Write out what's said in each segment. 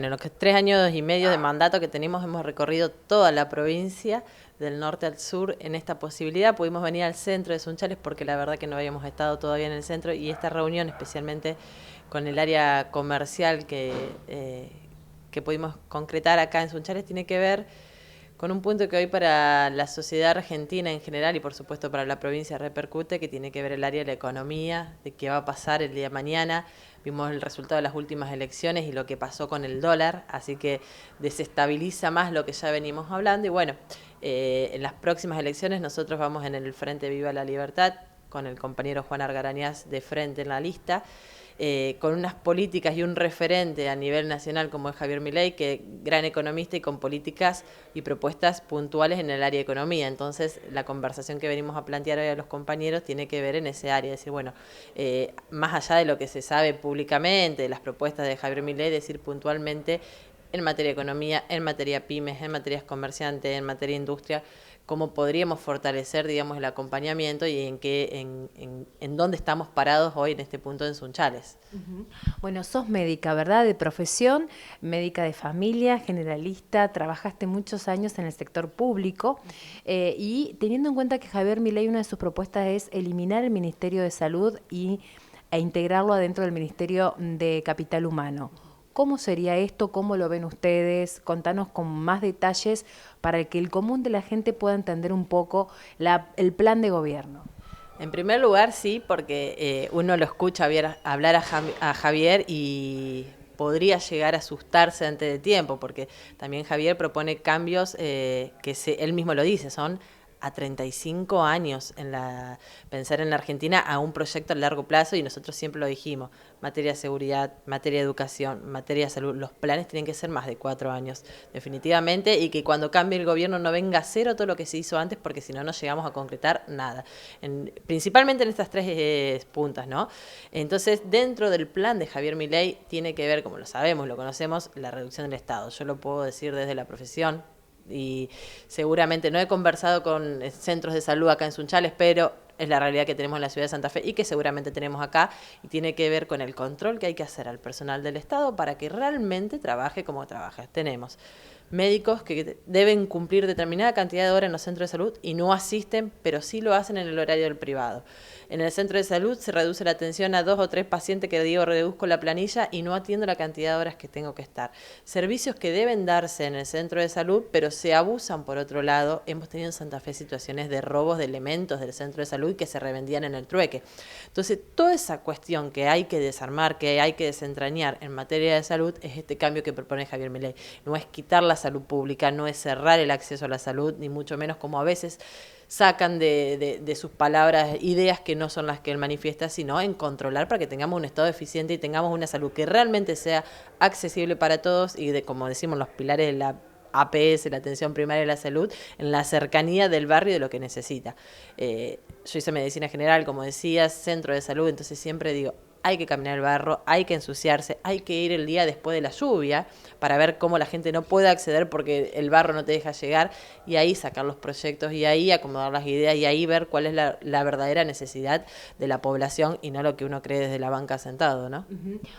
En los 3 años y medio de mandato que tenemos hemos recorrido toda la provincia, del norte al sur, en esta posibilidad. Pudimos venir al centro de Sunchales porque la verdad que no habíamos estado todavía en el centro, y esta reunión, especialmente con el área comercial que pudimos concretar acá en Sunchales, tiene que ver con un punto que hoy para la sociedad argentina en general y por supuesto para la provincia repercute, que tiene que ver el área de la economía, de qué va a pasar el día de mañana. Vimos el resultado de las últimas elecciones y lo que pasó con el dólar, así que desestabiliza más lo que ya venimos hablando. Y bueno, en las próximas elecciones nosotros vamos en el Frente Viva la Libertad, con el compañero Juan Argarañaz de frente en la lista, con unas políticas y un referente a nivel nacional como es Javier Milei, que es gran economista y con políticas y propuestas puntuales en el área de economía. Entonces, la conversación que venimos a plantear hoy a los compañeros tiene que ver en ese área, decir, bueno, más allá de lo que se sabe públicamente, de las propuestas de Javier Milei, decir puntualmente en materia de economía, en materia pymes, en materia comerciantes, en materia industria, cómo podríamos fortalecer, digamos, el acompañamiento y en dónde estamos parados hoy en este punto en Sunchales. Bueno, sos médica, ¿verdad? De profesión, médica de familia, generalista, trabajaste muchos años en el sector público y teniendo en cuenta que Javier Milei, una de sus propuestas es eliminar el Ministerio de Salud e integrarlo adentro del Ministerio de Capital Humano. ¿Cómo sería esto? ¿Cómo lo ven ustedes? Contanos con más detalles para que el común de la gente pueda entender un poco el plan de gobierno. En primer lugar, sí, porque uno lo escucha hablar a Javier y podría llegar a asustarse antes de tiempo, porque también Javier propone cambios él mismo lo dice, son a 35 años pensar en la Argentina a un proyecto a largo plazo, y nosotros siempre lo dijimos, materia de seguridad, materia de educación, materia de salud, los planes tienen que ser más de 4 años, definitivamente, y que cuando cambie el gobierno no venga a cero todo lo que se hizo antes, porque si no, no llegamos a concretar nada, principalmente en estas tres puntas, ¿no? Entonces, dentro del plan de Javier Milei tiene que ver, como lo sabemos, lo conocemos, la reducción del Estado. Yo lo puedo decir desde la profesión, y seguramente no he conversado con centros de salud acá en Sunchales, pero es la realidad que tenemos en la ciudad de Santa Fe y que seguramente tenemos acá, y tiene que ver con el control que hay que hacer al personal del Estado para que realmente trabaje como trabaja. Tenemos médicos que deben cumplir determinada cantidad de horas en los centros de salud y no asisten, pero sí lo hacen en el horario del privado. En el centro de salud se reduce la atención a 2 o 3 pacientes que digo, reduzco la planilla y no atiendo la cantidad de horas que tengo que estar. Servicios que deben darse en el centro de salud, pero se abusan por otro lado. Hemos tenido en Santa Fe situaciones de robos de elementos del centro de salud que se revendían en el trueque. Entonces, toda esa cuestión que hay que desarmar, que hay que desentrañar en materia de salud, es este cambio que propone Javier Milei. No es quitar la salud pública, no es cerrar el acceso a la salud, ni mucho menos, como a veces sacan de sus palabras ideas que no son las que él manifiesta, sino en controlar para que tengamos un Estado eficiente y tengamos una salud que realmente sea accesible para todos y como decimos, los pilares de la APS, la atención primaria de la salud, en la cercanía del barrio de lo que necesita. Yo hice medicina general, como decías, centro de salud, entonces siempre digo, hay que caminar el barro, hay que ensuciarse, hay que ir el día después de la lluvia para ver cómo la gente no puede acceder porque el barro no te deja llegar, y ahí sacar los proyectos y ahí acomodar las ideas y ahí ver cuál es la verdadera necesidad de la población y no lo que uno cree desde la banca sentado, ¿no?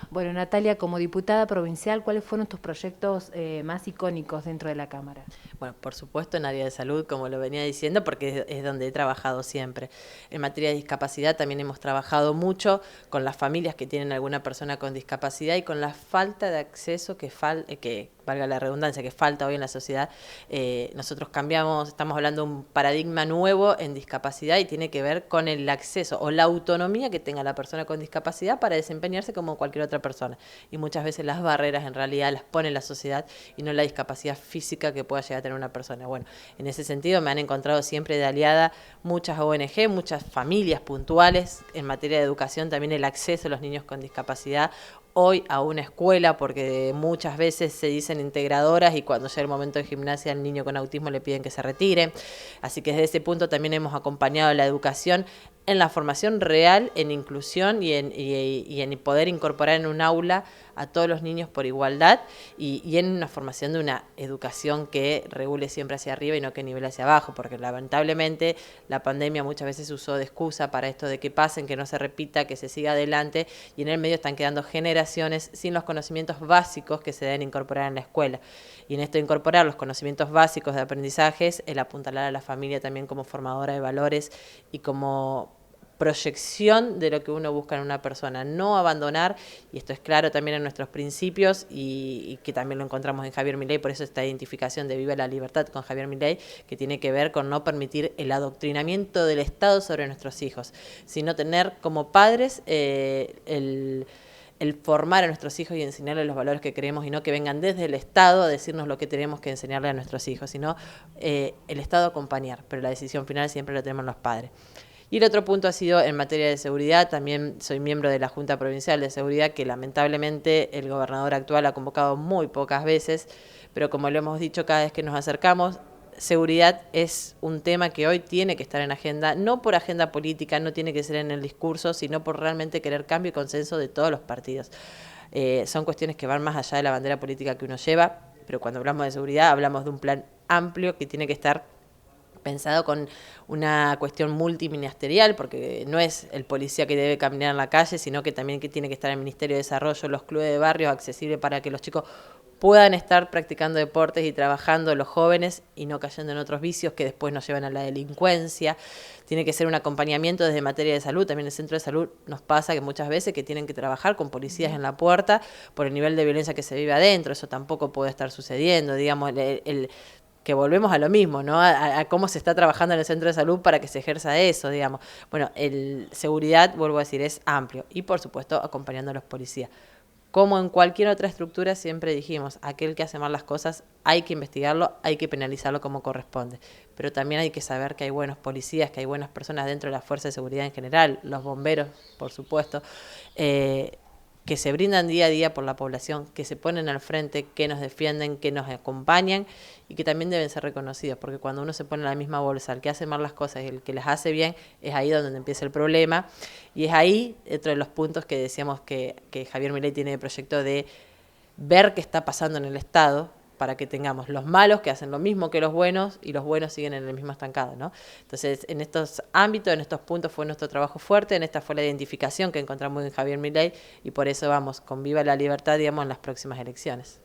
Bueno, Natalia, como diputada provincial, ¿cuáles fueron tus proyectos más icónicos dentro de la Cámara? Bueno, por supuesto en área de salud, como lo venía diciendo, porque es donde he trabajado siempre. En materia de discapacidad también hemos trabajado mucho con las familias que tienen alguna persona con discapacidad y con la falta de acceso que valga la redundancia, que falta hoy en la sociedad. Nosotros estamos hablando de un paradigma nuevo en discapacidad y tiene que ver con el acceso o la autonomía que tenga la persona con discapacidad para desempeñarse como cualquier otra persona. Y muchas veces las barreras en realidad las pone la sociedad y no la discapacidad física que pueda llegar a tener una persona. Bueno, en ese sentido me han encontrado siempre de aliada muchas ONG, muchas familias puntuales. En materia de educación también el acceso a los niños con discapacidad hoy a una escuela, porque muchas veces se dicen integradoras y cuando llega el momento de gimnasia al niño con autismo le piden que se retire. Así que desde ese punto también hemos acompañado la educación en la formación real, en inclusión y en poder incorporar en un aula a todos los niños por igualdad y en una formación de una educación que regule siempre hacia arriba y no que nivele hacia abajo, porque lamentablemente la pandemia muchas veces se usó de excusa para esto de que pasen, que no se repita, que se siga adelante, y en el medio están quedando generaciones sin los conocimientos básicos que se deben incorporar en la escuela. Y en esto de incorporar los conocimientos básicos de aprendizajes, el apuntalar a la familia también como formadora de valores y como proyección de lo que uno busca en una persona, no abandonar, y esto es claro también en nuestros principios y que también lo encontramos en Javier Milei, por eso esta identificación de Viva la Libertad con Javier Milei, que tiene que ver con no permitir el adoctrinamiento del Estado sobre nuestros hijos, sino tener como padres el formar a nuestros hijos y enseñarles los valores que queremos y no que vengan desde el Estado a decirnos lo que tenemos que enseñarle a nuestros hijos, sino el Estado acompañar, pero la decisión final siempre la tenemos los padres. Y el otro punto ha sido en materia de seguridad. También soy miembro de la Junta Provincial de Seguridad, que lamentablemente el gobernador actual ha convocado muy pocas veces, pero como lo hemos dicho cada vez que nos acercamos, seguridad es un tema que hoy tiene que estar en agenda, no por agenda política, no tiene que ser en el discurso, sino por realmente querer cambio y consenso de todos los partidos. Son cuestiones que van más allá de la bandera política que uno lleva, pero cuando hablamos de seguridad hablamos de un plan amplio que tiene que estar pensado con una cuestión multiministerial, porque no es el policía que debe caminar en la calle, sino que también que tiene que estar el Ministerio de Desarrollo, los clubes de barrios accesibles para que los chicos puedan estar practicando deportes y trabajando los jóvenes y no cayendo en otros vicios que después nos llevan a la delincuencia. Tiene que ser un acompañamiento desde materia de salud. También en el centro de salud nos pasa que muchas veces que tienen que trabajar con policías en la puerta por el nivel de violencia que se vive adentro. Eso tampoco puede estar sucediendo. Digamos, que volvemos a lo mismo, ¿no? A cómo se está trabajando en el centro de salud para que se ejerza eso, digamos. Bueno, seguridad, vuelvo a decir, es amplio. Y, por supuesto, acompañando a los policías. Como en cualquier otra estructura, siempre dijimos, aquel que hace mal las cosas hay que investigarlo, hay que penalizarlo como corresponde. Pero también hay que saber que hay buenos policías, que hay buenas personas dentro de la fuerza de seguridad en general, los bomberos, por supuesto, que se brindan día a día por la población, que se ponen al frente, que nos defienden, que nos acompañan y que también deben ser reconocidos, porque cuando uno se pone en la misma bolsa, el que hace mal las cosas y el que las hace bien, es ahí donde empieza el problema, y es ahí, otro de los puntos que decíamos que Javier Milei tiene de proyecto de ver qué está pasando en el Estado, para que tengamos los malos que hacen lo mismo que los buenos y los buenos siguen en el mismo estancado, ¿no? Entonces, en estos ámbitos, en estos puntos fue nuestro trabajo fuerte, en esta fue la identificación que encontramos en Javier Milei y por eso vamos con Viva la Libertad, digamos, en las próximas elecciones.